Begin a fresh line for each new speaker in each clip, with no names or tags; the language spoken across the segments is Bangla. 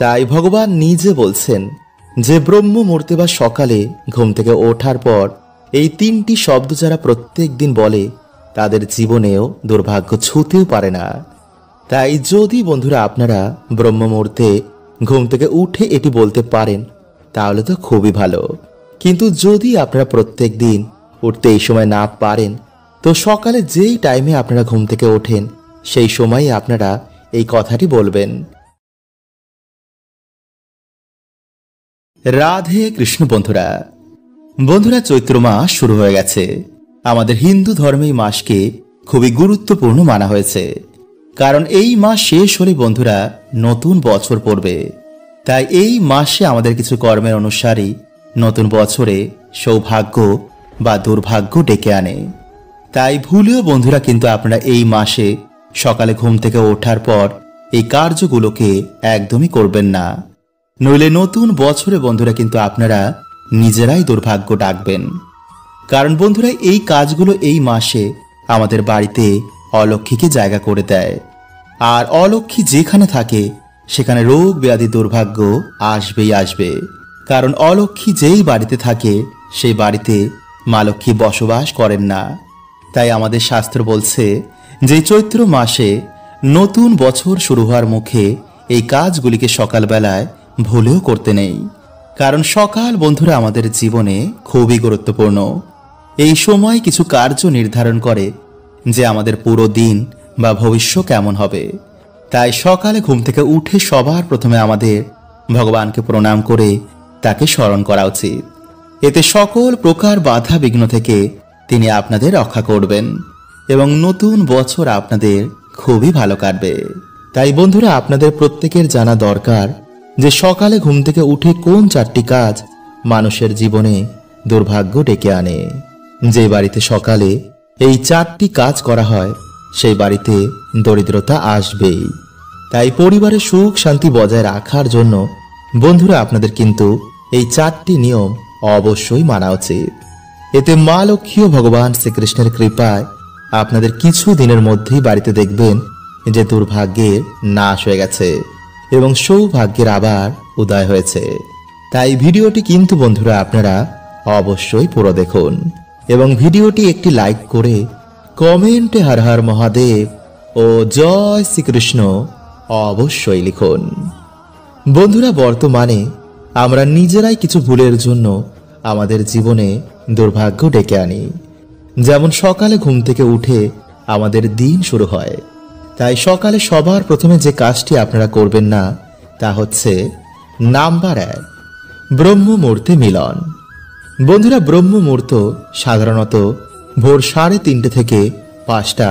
তাই ভগবান নিজে বলছেন যে ব্রহ্ম মুহূর্তে বা সকালে ঘুম থেকে ওঠার পর এই 3টি শব্দ যারা প্রত্যেক দিন বলে তাদের জীবনেও দুর্ভাগ্য ছুঁতেও পারে না। তাই যদি বন্ধুরা আপনারা ব্রহ্ম মুহূর্তে ঘুম থেকে উঠে এটি বলতে পারেন তাহলে তো খুবই ভালো। কিন্তু যদি আপনারা প্রত্যেক দিন উঠতে এই সময় না পারেন তো সকালে যেই টাইমে আপনারা ঘুম থেকে ওঠেন সেই সময়ই আপনারা এই কথাটি বলবেন। রাধে কৃষ্ণ। বন্ধুরা চৈত্র মাস শুরু হয়ে গেছে। আমাদের হিন্দু ধর্মে এই মাসকে খুবই গুরুত্বপূর্ণ মানা হয়েছে, কারণ এই মাস শেষ হলে বন্ধুরা নতুন বছর পড়বে। তাই এই মাসে আমাদের কিছু কর্মের অনুসারী নতুন বছরে সৌভাগ্য বা দুর্ভাগ্য ডেকে আনে। তাই ভুলেও বন্ধুরা কিন্তু আপনারা এই মাসে সকালে ঘুম থেকে ওঠার পর এই কার্যগুলোকে একদমই করবেন না, নইলে নতুন বছরে বন্ধুরা কিন্তু আপনারা নিজেরাই দুর্ভাগ্য ডাকবেন। কারণ বন্ধুরা এই কাজগুলো এই মাসে আমাদের বাড়িতে অলক্ষ্মীকে জায়গা করে দেয়, আর অলক্ষ্মী যেখানে থাকে সেখানে রোগ ব্যাধি দুর্ভাগ্য আসবেই আসবে। কারণ অলক্ষ্মী যেই বাড়িতে থাকে সেই বাড়িতে মা লক্ষ্মী বসবাস করেন না। তাই আমাদের শাস্ত্র বলছে যে চৈত্র মাসে নতুন বছর শুরু হওয়ার মুখে এই কাজগুলিকে সকালবেলায় ভুলেও করতে নেই। কারণ সকাল বন্ধুরা আমাদের জীবনে খুবই গুরুত্বপূর্ণ। এই সময় কিছু কার্য নির্ধারণ করে যে আমাদের পুরো দিন বা ভবিষ্যৎ কেমন হবে। তাই সকালে ঘুম থেকে উঠে সবার প্রথমে আমাদের ভগবানকে প্রণাম করে তাকে স্মরণ করা উচিত। এতে সকল প্রকার বাধা বিঘ্ন থেকে তিনি আপনাদের রক্ষা করবেন এবং নতুন বছর আপনাদের খুবই ভালো কাটবে। তাই বন্ধুরা আপনাদের প্রত্যেকের জানা দরকার যে সকালে ঘুম থেকে উঠে কোন 4টি কাজ মানুষের জীবনে দুর্ভাগ্য ডেকে আনে। যে বাড়িতে সকালে এই 4টি কাজ করা হয় সেই বাড়িতে দরিদ্রতা আসবেই। তাই পরিবারের সুখ শান্তি বজায় রাখার জন্য বন্ধুরা আপনাদের কিন্তু এই 4টি নিয়ম অবশ্যই মানা উচিত। এতে মা লক্ষ্মী ও ভগবান শ্রীকৃষ্ণের কৃপায় আপনাদের কিছু দিনের মধ্যেই বাড়িতে দেখবেন যে দুর্ভাগ্যের নাশ হয়ে গেছে এবং সৌভাগ্যের আবার উদয় হয়েছে। তাই ভিডিওটি কিন্তু বন্ধুরা আপনারা অবশ্যই পুরো দেখুন এবং ভিডিওটি একটি লাইক করে কমেন্টে হর হর মহাদেব ও জয় শ্রীকৃষ্ণ অবশ্যই লিখুন। বন্ধুরা বর্তমানে আমরা নিজেরাই কিছু ভুলের জন্য আমাদের জীবনে দুর্ভাগ্য ডেকে আনি। যেমন সকালে ঘুম থেকে উঠে আমাদের দিন শুরু হয়, তাই সকালে সবার প্রথমে যে কাজটি আপনারা করবেন না তা হচ্ছে নাম্বার 1, ব্রহ্ম মুহূর্তে মিলন। বন্ধুরা ব্রহ্ম মুহূর্ত সাধারণত ভোর 3:30 থেকে 5টা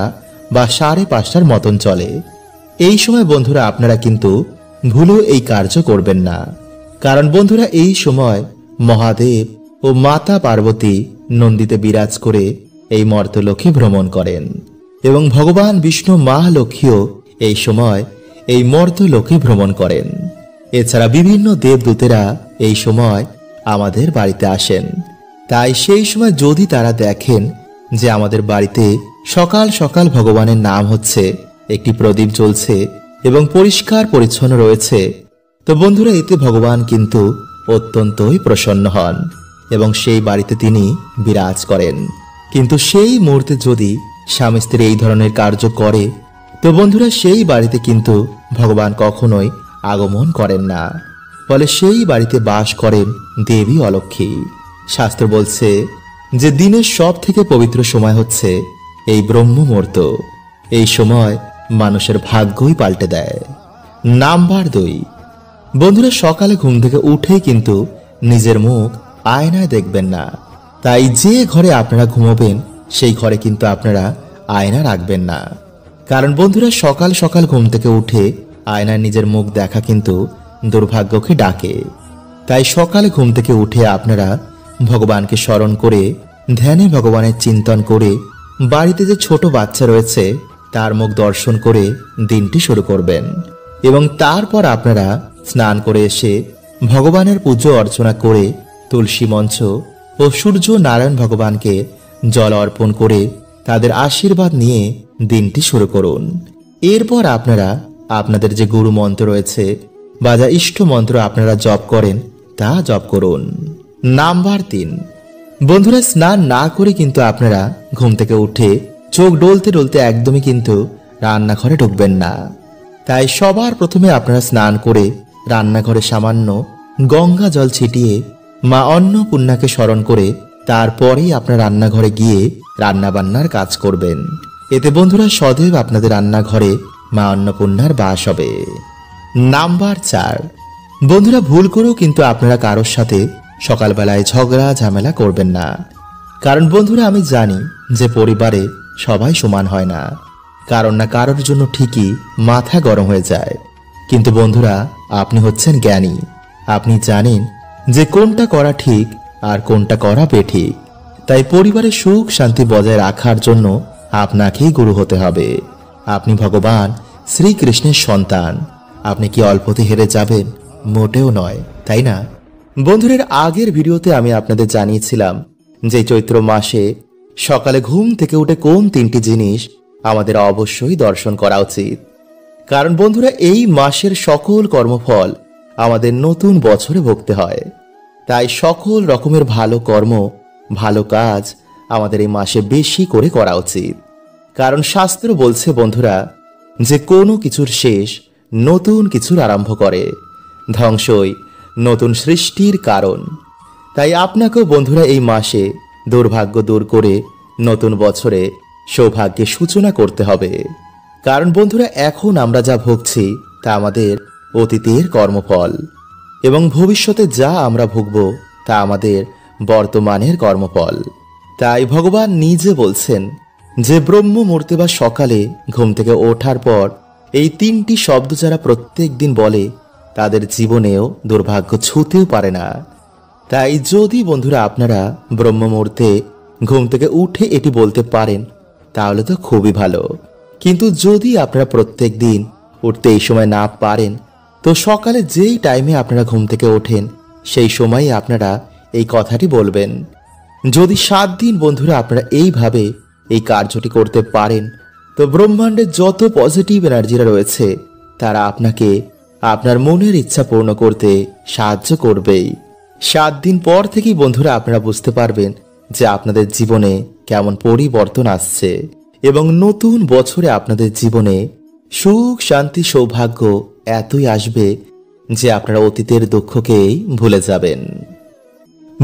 বা 5:30টার মতন চলে। এই সময় বন্ধুরা আপনারা কিন্তু ভুলেও এই কার্য করবেন না, কারণ বন্ধুরা এই সময় মহাদেব ও মাতা পার্বতী নন্দীতে বিরাজ করে এই মর্তলোকে ভ্রমণ করেন এবং ভগবান বিষ্ণু মা লক্ষ্মীও এই সময় এই মর্তলোকে ভ্রমণ করেন। এছাড়া বিভিন্ন দেবদূতেরা এই সময় আমাদের বাড়িতে আসেন। তাই সেই সময় যদি তারা দেখেন যে আমাদের বাড়িতে সকাল সকাল ভগবানের নাম হচ্ছে, একটি প্রদীপ জ্বলছে এবং পরিষ্কার পরিচ্ছন্ন রয়েছে, তো বন্ধুরা এতে ভগবান কিন্তু অত্যন্তই প্রসন্ন হন এবং সেই বাড়িতে তিনি বিরাজ করেন। কিন্তু সেই মুহূর্তে যদি স্বামী স্ত্রী এই ধরনের কার্য করে তো বন্ধুরা সেই বাড়িতে কিন্তু ভগবান কখনোই আগমন করেন না, ফলে সেই বাড়িতে বাস করেন দেবী অলক্ষ্মী। শাস্ত্র বলছে যে দিনের সব থেকে পবিত্র সময় হচ্ছে এই ব্রহ্ম মুহূর্ত। এই সময় মানুষের ভাগ্যই পাল্টে দেয়। নাম্বার 2, বন্ধুরা সকালে ঘুম থেকে উঠেই কিন্তু নিজের মুখ আয়নায় দেখবেন না। তাই যে ঘরে আপনারা ঘুমাবেন সেই ঘরে কিন্তু আপনারা আয়না রাখবেন না, কারণ বন্ধুরা সকাল সকাল ঘুম থেকে উঠে আয়নায় নিজের মুখ দেখা কিন্তু দুর্ভাগ্যকে ডাকে। তাই সকালে ঘুম থেকে উঠে আপনারা ভগবানকে স্মরণ করে ধ্যানে ভগবানের চিন্তন করে বাড়িতে যে ছোট বাচ্চা রয়েছে তার মুখ দর্শন করে দিনটি শুরু করবেন এবং তারপর আপনারা স্নান করে এসে ভগবানের পুজো অর্চনা করে তুলসী মঞ্চ ও সূর্য নারায়ণ ভগবানকে জল অর্পণ করে তাদের আশীর্বাদ নিয়ে দিনটি শুরু করুন। এরপর আপনারা আপনাদের যে গুরু মন্ত্র রয়েছে বা যা ইষ্ট মন্ত্র আপনারা জপ করেন তা জপ করুন। নাম্বার 3, বন্ধুরা স্নান না করে কিন্তু আপনারা ঘুম থেকে উঠে চোখ ডলতে ডলতে একদমই কিন্তু রান্নাঘরে ঢুকবেন না। তাই সবার প্রথমে আপনারা স্নান করে রান্নাঘরে সামান্য গঙ্গা জল ছিটিয়ে মা অন্নপূর্ণাকে স্মরণ করে তারপরেই আপনার রান্নাঘরে গিয়ে রান্নাবান্নার কাজ করবেন। এতে বন্ধুরা সদৈব আপনাদের রান্নাঘরে মা অন্নপূর্ণার বাস হবে। নাম্বার 4, বন্ধুরা ভুল করেও কিন্তু আপনারা কারোর সাথে সকালবেলায় ঝগড়া ঝামেলা করবেন না। কারণ বন্ধুরা আমি জানি যে পরিবারে সবাই সমান হয় না, কারণ না কারোর জন্য ঠিকই মাথা গরম হয়ে যায়। কিন্তু বন্ধুরা আপনি হচ্ছেন জ্ঞানী, আপনি জানেন যে কোনটা করা ঠিক আর কোনটা করা বেঠিক। তাই পরিবারের সুখ শান্তি বজায় রাখার জন্য আপনাকেই গুরু হতে হবে। আপনি ভগবান শ্রীকৃষ্ণের সন্তান, আপনি কি অল্পতে হেরে যাবেন? মোটেও নয়, তাই না? বন্ধুদের আগের ভিডিওতে আমি আপনাদের জানিয়েছিলাম যে চৈত্র মাসে সকালে ঘুম থেকে উঠে কোন 3টি জিনিস আমাদের অবশ্যই দর্শন করা উচিত। কারণ বন্ধুরা এই মাসের সকল কর্মফল আমাদের নতুন বছরে ভোগতে হয়। তাই সকল রকমের ভালো কর্ম ভালো কাজ আমাদের এই মাসে বেশি করে করা উচিত। কারণ শাস্ত্র বলছে বন্ধুরা যে কোনো কিছুর শেষ নতুন কিছুর আরম্ভ করে, ধ্বংসই নতুন সৃষ্টির কারণ। তাই আপনাকেও বন্ধুরা এই মাসে দুর্ভাগ্য দূর করে নতুন বছরে সৌভাগ্যের সূচনা করতে হবে। কারণ বন্ধুরা এখন আমরা যা ভুগছি তা আমাদের অতীতের কর্মফল, এবং ভবিষ্যতে যা আমরা ভুগব তা আমাদের বর্তমানের কর্মফল। তাই ভগবান নিজে বলছেন যে ব্রহ্ম মুহূর্তে বা সকালে ঘুম থেকে ওঠার পর এই 3টি শব্দ যারা প্রত্যেক দিন বলে তাদের জীবনেও দুর্ভাগ্য ছুঁতেও পারে না। তাই যদি বন্ধুরা আপনারা ব্রহ্ম মুহূর্তে ঘুম থেকে উঠে এটি বলতে পারেন তাহলে তো খুবই ভালো। কিন্তু যদি আপনারা প্রত্যেক দিন উঠতে এই সময় না পারেন তো সকালে যেই টাইমে আপনারা ঘুম থেকে ওঠেন সেই সময় আপনারা এই কথাটি বলবেন। যদি 7 দিন বন্ধুরা আপনারা এইভাবে এই কার্যটি করতে পারেন তো ব্রহ্মাণ্ডের যত পজিটিভ এনার্জিরা রয়েছে তারা আপনাকে আপনার মনের ইচ্ছা পূর্ণ করতে সাহায্য করবেই। 7 দিন পর থেকেই বন্ধুরা আপনারা বুঝতে পারবেন যে আপনাদের জীবনে কেমন পরিবর্তন আসছে, এবং নতুন বছরে আপনাদের জীবনে সুখ শান্তি সৌভাগ্য এতই আসবে যে আপনারা অতীতের দুঃখকেই ভুলে যাবেন।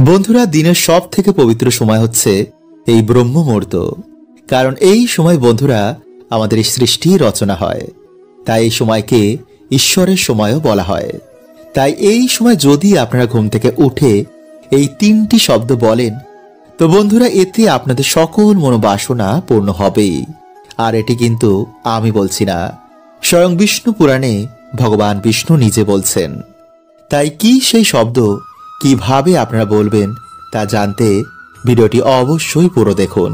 বন্ধুরা দিনের সব থেকে পবিত্র সময় হচ্ছে এই ব্রহ্ম মুহূর্ত। কারণ এই সময় বন্ধুরা আমাদের সৃষ্টির রচনা হয়, তাই এই সময়কে ঈশ্বরের সময়ও বলা হয়। তাই এই সময় যদি আপনারা ঘুম থেকে উঠে এই 3টি শব্দ বলেন তো বন্ধুরা এতে আপনাদের সকল মনোবাসনা পূর্ণ হবেই। আর এটি কিন্তু আমি বলছি না, স্বয়ং বিষ্ণু পুরাণে ভগবান বিষ্ণু নিজে বলছেন। তাই কি সেই শব্দ কিভাবে আপনারা বলবেন তা জানতে ভিডিওটি অবশ্যই পুরো দেখুন,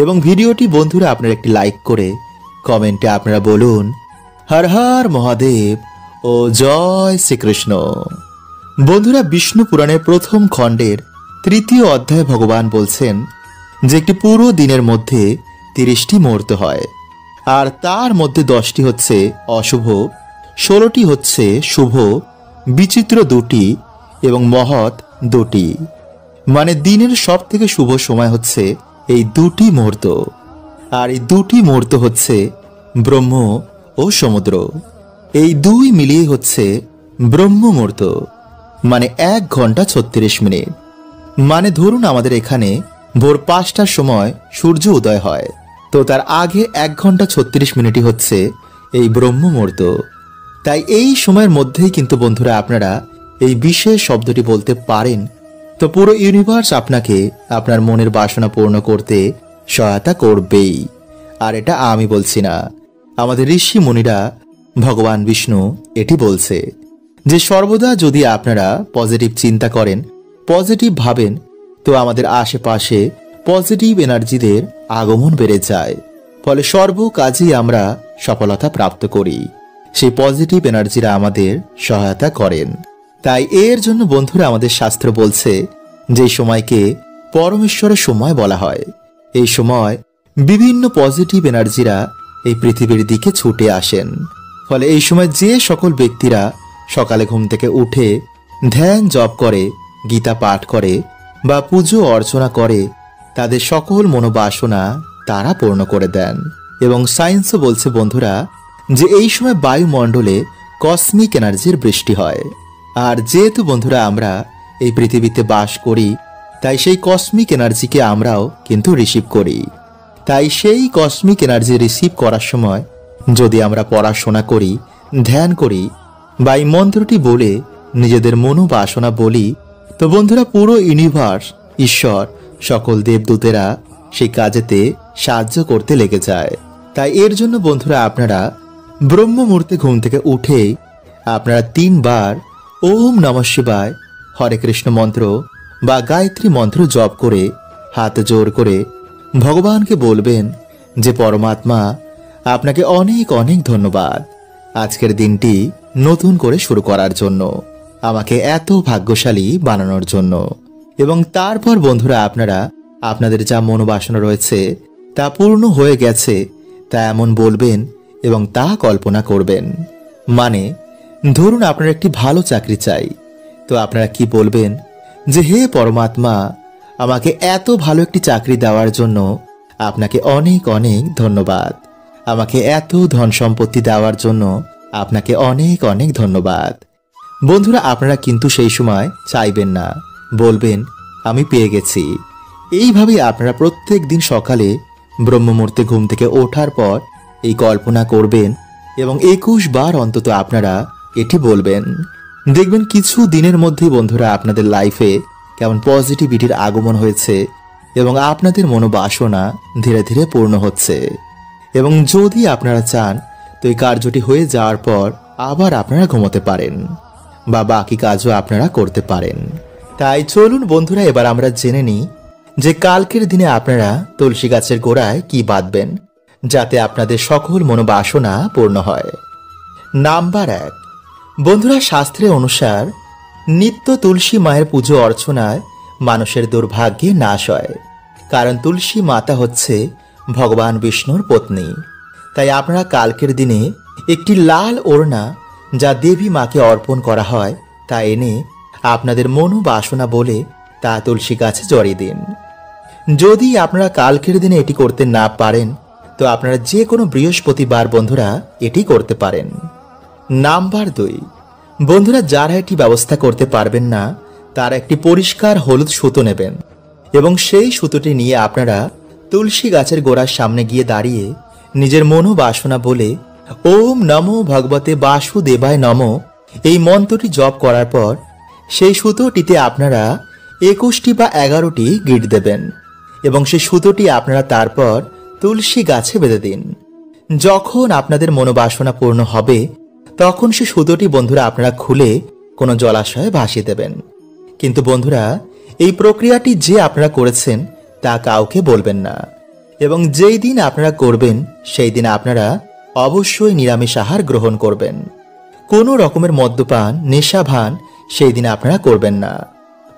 এবং ভিডিওটি বন্ধুরা আপনারা একটি লাইক করে কমেন্টে আপনারা বলুন হর হর মহাদেব ও জয় শ্রীকৃষ্ণ। বন্ধুরা বিষ্ণু পুরাণের প্রথম খণ্ডের 3য় অধ্যায়ে ভগবান বলছেন যে একটি পুরো দিনের মধ্যে 30টি মুহূর্ত হয়, আর তার মধ্যে 10টি হচ্ছে অশুভ, 16টি হচ্ছে শুভ, বিচিত্র 2টি এবং মহৎ 2টি। মানে দিনের সব থেকে শুভ সময় হচ্ছে এই 2টি মুহূর্ত, আর এই 2টি মুহূর্ত হচ্ছে ব্রহ্ম ও সমুদ্র। এই 2 মিলিয়ে হচ্ছে ব্রহ্ম মুহূর্ত, মানে 1 ঘন্টা 36 মিনিট। মানে ধরুন আমাদের এখানে ভোর 5টার সময় সূর্য উদয় হয়, তো তার আগে 1 ঘন্টা 36 মিনিটই হচ্ছে এই ব্রহ্ম মুহূর্ত। তাই এই সময়ের মধ্যেই কিন্তু বন্ধুরা আপনারা এই বিশেষ শব্দটি বলতে পারেন, তো পুরো ইউনিভার্স আপনাকে আপনার মনের বাসনা পূর্ণ করতে সহায়তা করবেই। আর এটা আমি বলছি না, আমাদের ঋষি মুনিরা ভগবান বিষ্ণু এটি বলছে যে সর্বদা যদি আপনারা পজিটিভ চিন্তা করেন, পজিটিভ ভাবেন, তো আমাদের আশেপাশে পজিটিভ এনার্জিদের আগমন বেড়ে যায়, ফলে সর্ব কাজেই আমরা সফলতা প্রাপ্ত করি। সেই পজিটিভ এনার্জিরা আমাদের সহায়তা করেন। তাই এর জন্য বন্ধুরা আমাদের শাস্ত্র বলছে যে সময়কে পরমেশ্বরের সময় বলা হয়। এই সময় বিভিন্ন পজিটিভ এনার্জিরা এই পৃথিবীর দিকে ছুটে আসেন, ফলে এই সময় যে সকল ব্যক্তিরা সকালে ঘুম থেকে উঠে ধ্যান জপ করে, গীতা পাঠ করে বা পুজো অর্চনা করে তাদের সকল মনোবাসনা তারা পূর্ণ করে দেন। এবং সায়েন্সও বলছে বন্ধুরা যে এই সময় বায়ুমণ্ডলে কসমিক এনার্জির বৃষ্টি হয়। আর যেহেতু বন্ধুরা আমরা এই পৃথিবীতে বাস করি, তাই সেই কসমিক এনার্জিকে আমরাও কিন্তু রিসিভ করি। তাই সেই কসমিক এনার্জি রিসিভ করার সময় যদি আমরা পড়াশোনা করি, ধ্যান করি বা এই মন্ত্রটি বলে নিজেদের মনোবাসনা বলি, তো বন্ধুরা পুরো ইউনিভার্স, ঈশ্বর, সকল দেবদূতেরা সেই কাজেতে সাহায্য করতে লেগে যায়। তাই এর জন্য বন্ধুরা আপনারা ব্রহ্ম মুহূর্তে ঘুম থেকে উঠে আপনারা 3 বার ওম নমঃ শিবায়, হরে কৃষ্ণ মন্ত্র বা গায়ত্রী মন্ত্র জপ করে হাত জোর করে ভগবানকে বলবেন যে পরমাত্মা আপনাকে অনেক অনেক ধন্যবাদ আজকের দিনটি নতুন করে শুরু করার জন্য, আমাকে এত ভাগ্যশালী বানানোর জন্য। এবং তারপর বন্ধুরা আপনারা আপনাদের যা মনোবাসনা রয়েছে তা পূর্ণ হয়ে গেছে তা এমন বলবেন এবং তা কল্পনা করবেন। মানে ধরুন আপনার একটি ভালো চাকরি চাই, তো আপনারা কি বলবেন যে হে পরমাত্মা, আমাকে এত ভালো একটি চাকরি দেওয়ার জন্য আপনাকে অনেক অনেক ধন্যবাদ, আমাকে এত ধন সম্পত্তি দেওয়ার জন্য আপনাকে অনেক অনেক ধন্যবাদ। বন্ধুরা আপনারা কিন্তু সেই সময় চাইবেন না, বলবেন আমি পেয়ে গেছি। এইভাবেই আপনারা প্রত্যেক দিন সকালে ব্রহ্ম মুহূর্তে ঘুম থেকে ওঠার পর এই কল্পনা করবেন এবং 21 বার অন্তত আপনারা এটি বলবেন। দেখবেন কিছু দিনের মধ্যেই বন্ধুরা আপনাদের লাইফে কেমন পজিটিভিটির আগমন হয়েছে এবং আপনাদের মনোবাসনা ধীরে ধীরে পূর্ণ হচ্ছে। এবং যদি আপনারা চান তো এই কার্যটি হয়ে যাওয়ার পর আবার আপনারা ঘুমোতে পারেন বা বাকি কাজও আপনারা করতে পারেন। তাই চলুন বন্ধুরা এবার আমরা জেনে নিই যে কালকের দিনে আপনারা তুলসী গাছের গোড়ায় কি বাঁধবেন যাতে আপনাদের সকল মনোবাসনা পূর্ণ হয়। নাম্বার 1, বন্ধুরা শাস্ত্রের অনুসার নিত্য তুলসী মায়ের পুজো অর্চনায় মানুষের দুর্ভাগ্যে নাশ হয়, কারণ তুলসী মাতা হচ্ছে ভগবান বিষ্ণুর পত্নী। তাই আপনারা কালকের দিনে একটি লাল ওড়না যা দেবী মাকে অর্পণ করা হয় তা এনে আপনাদের মনোবাসনা বলে তা তুলসী গাছে জড়িয়ে দিন। যদি আপনারা কালকের দিনে এটি করতে না পারেন তো আপনারা যে কোনো বৃহস্পতিবার বন্ধুরা এটি করতে পারেন। নাম্বার 2, বন্ধুরা যারা এটি ব্যবস্থা করতে পারবেন না তারা একটি পরিষ্কার হলুদ সুতো নেবেন এবং সেই সুতোটি নিয়ে আপনারা তুলসী গাছের গোড়ার সামনে গিয়ে দাঁড়িয়ে নিজের মনোবাসনা বলে ওম নমো ভগবতে বাসুদেবায় নমঃ এই মন্ত্রটি জপ করার পর সেই সুতোটিতে আপনারা 21টি বা 11টি গিট দেবেন এবং সেই সুতোটি আপনারা তারপর তুলসী গাছে বেঁধে দিন। যখন আপনাদের মনোবাসনা পূর্ণ হবে তখন সেই সুতোটি বন্ধুরা আপনারা খুলে কোনো জলাশয়ে ভাসিয়ে দেবেন। কিন্তু বন্ধুরা এই প্রক্রিয়াটি যে আপনারা করেছেন তা কাউকে বলবেন না এবং যেই দিন আপনারা করবেন সেই দিন আপনারা অবশ্যই নিরামিষ আহার গ্রহণ করবেন। কোনো রকমের মদ্যপান, নেশাভান সেই দিন আপনারা করবেন না।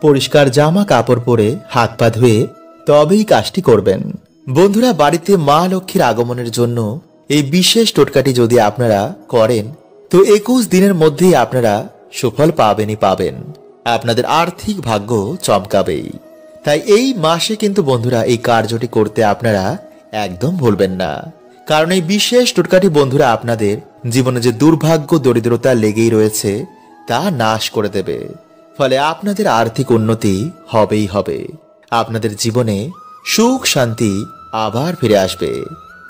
পরিষ্কার জামা কাপড় পরে হাত পা ধুয়ে তবেই কাজটি করবেন। বন্ধুরা বাড়িতে মা লক্ষ্মীর আগমনের জন্য এই বিশেষ টোটকাটি যদি আপনারা করেন তো 21 দিনের মধ্যেই আপনারা সুফল পাবেনই পাবেন, আপনাদের আর্থিক ভাগ্য চমকাবেই। তাই এই মাসে কিন্তু বন্ধুরা এই কার্যটি করতে আপনারা একদম ভুলবেন না, কারণ এই বিশেষ টোটকাটি বন্ধুরা আপনাদের জীবনে যে দুর্ভাগ্য দরিদ্রতা লেগেই রয়েছে তা নাশ করে দেবে। ফলে আপনাদের আর্থিক উন্নতি হবেই হবে, আপনাদের জীবনে সুখ শান্তি আবার ফিরে আসবে।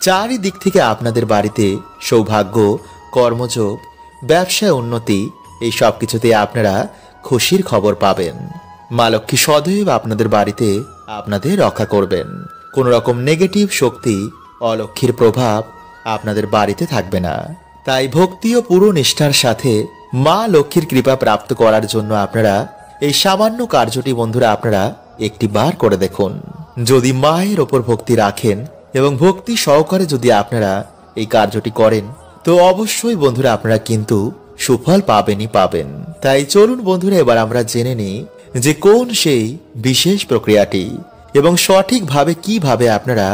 চারিদিক থেকে আপনাদের বাড়িতে সৌভাগ্য, কর্মযোগ, ব্যবসায় উন্নতি এই সব কিছুতে আপনারা খুশির খবর পাবেন। মা লক্ষ্মী সদৈব আপনাদের বাড়িতে আপনাদের রক্ষা করবেন। কোনো রকম নেগেটিভ শক্তি, অলক্ষ্মীর প্রভাব আপনাদের বাড়িতে থাকবে না। তাই ভক্তি ও পুরো নিষ্ঠার সাথে মা লক্ষ্মীর কৃপা প্রাপ্ত করার জন্য আপনারা এই সামান্য কার্যটি বন্ধুরা আপনারা একটি বার করে দেখুন। যদি মায়ের ওপর ভক্তি রাখেন এবং ভক্তি সহকারে যদি আপনারা এই কার্যটি করেন তো অবশ্যই বন্ধুরা আপনারা কিন্তু সুফল পাবেনই পাবেন। তাই চলুন বন্ধুরা এবার আমরা জেনে নিই যে কোন সেই বিশেষ প্রক্রিয়াটি এবং সঠিকভাবে কিভাবে আপনারা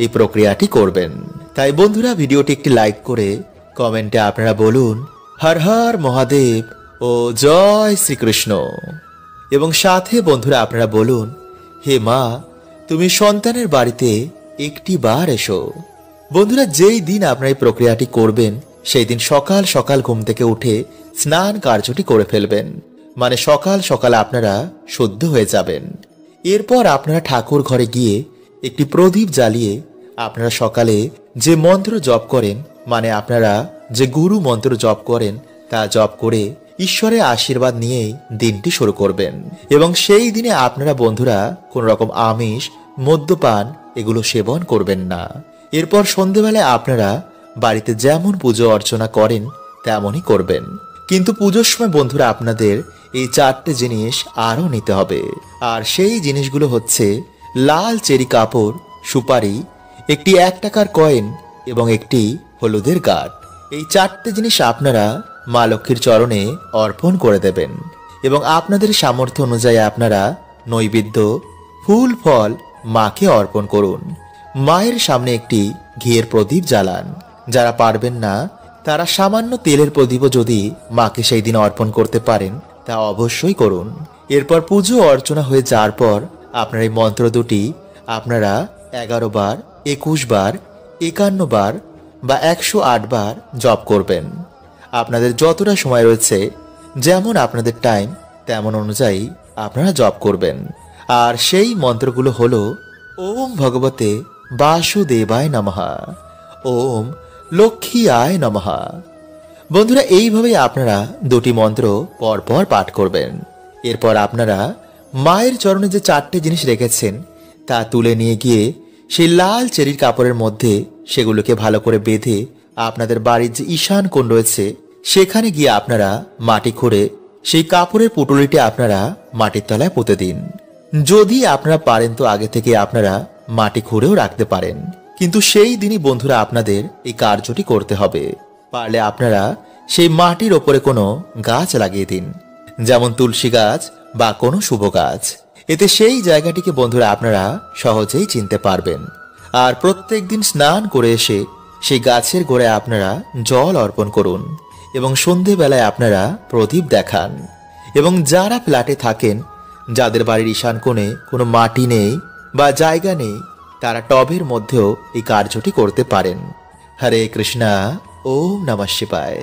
এই প্রক্রিয়াটি করবেন। তাই বন্ধুরা ভিডিওটি একটি লাইক করে কমেন্টে আপনারা বলুন হর হর মহাদেব, ও জয় শ্রীকৃষ্ণ। এবং সাথে বন্ধুরা আপনারা বলুন, হে মা, তুমি সন্তানের বাড়িতে একটি বার এসো। বন্ধুরা, যেই দিন আপনারা এই প্রক্রিয়াটি করবেন সেই দিন সকাল সকাল ঘুম থেকে উঠে স্নান কার্যটি করে ফেলবেন, মানে সকাল সকাল আপনারা শুদ্ধ হয়ে যাবেন। এরপর আপনারা ঠাকুর ঘরে গিয়ে একটি প্রদীপ জ্বালিয়ে আপনারা সকালে যে মন্ত্র জপ করেন, মানে আপনারা যে গুরু মন্ত্র জপ করেন তা জপ করে ঈশ্বরের আশীর্বাদ নিয়েই দিনটি শুরু করবেন। এবং সেই দিনে আপনারা বন্ধুরা কোন রকম আমিষ, মদ্যপান এগুলো সেবন করবেন না। এরপর সন্ধেবেলায় আপনারা বাড়িতে যেমন পুজো অর্চনা করেন তেমনই করবেন। কিন্তু পুজোর সময় বন্ধুরা আপনাদের এই 4টে জিনিস আরও নিতে হবে। আর সেই জিনিসগুলো হচ্ছে লাল চেরি কাপড়, সুপারি, একটি 1 টাকার কয়েন এবং একটি হলুদের গাঁট। এই 4টে জিনিস আপনারা মা লক্ষ্মীর চরণে অর্পণ করে দেবেন। এবং আপনাদের সামর্থ্য অনুযায়ী আপনারা নৈবেদ্য, ফুল ফল মাকে অর্পণ করুন। মায়ের সামনে একটি ঘিয়ের প্রদীপ জ্বালান। যারা পারবেন না তারা সামান্য তেলের প্রদীপও যদি মাকে সেই দিন অর্পণ করতে পারেন তা অবশ্যই করুন। এরপর পুজো অর্চনা হয়ে যাওয়ার পর আপনার এই মন্ত্র দুটি আপনারা 11 বার, 21 বার, 51 বার বা 108 বার জপ করবেন। আপনাদের যতটা সময় রয়েছে, যেমন আপনাদের টাইম তেমন অনুযায়ী আপনারা জপ করবেন। আর সেই মন্ত্রগুলো হলো ওম ভগবতে বাসুদেবায় নমঃ, ওম লক্ষ্মী আয় নমঃ। বন্ধুরা, এইভাবে আপনারা দুটি মন্ত্র পরপর পাঠ করবেন। এরপর আপনারা মায়ের চরণে যে 4টে জিনিস রেখেছেন তা তুলে নিয়ে গিয়ে সেই লাল চেরির কাপড়ের মধ্যে সেগুলোকে ভালো করে বেঁধে আপনাদের বাড়ির যে ঈশান কোণ রয়েছে সেখানে গিয়ে আপনারা মাটি খুঁড়ে সেই কাপড়ের পুটুলিটি আপনারা মাটির তলায় পুঁতে দিন। যদি আপনারা পারেন তো আগে থেকে আপনারা মাটি খুঁড়েও রাখতে পারেন, কিন্তু সেই দিনই বন্ধুরা আপনাদের এই কার্যটি করতে হবে। পারলে আপনারা সেই মাটির ওপরে কোনো গাছ লাগিয়ে দিন, যেমন তুলসী গাছ বা কোনো শুভ গাছ। এতে সেই জায়গাটিকে বন্ধুরা আপনারা সহজেই চিনতে পারবেন। আর প্রত্যেক দিন স্নান করে এসে সেই গাছের গোড়ায় আপনারা জল অর্পণ করুন এবং সন্ধেবেলায় আপনারা প্রদীপ দেখান। এবং যারা ফ্ল্যাটে থাকেন, যাদের বাড়ির ঈশান কোণে কোনো মাটি নেই বা জায়গা নেই, তারা টবের মধ্যেও এই কার্যটি করতে পারেন। হরে কৃষ্ণা, ওম নমঃ শিবায়।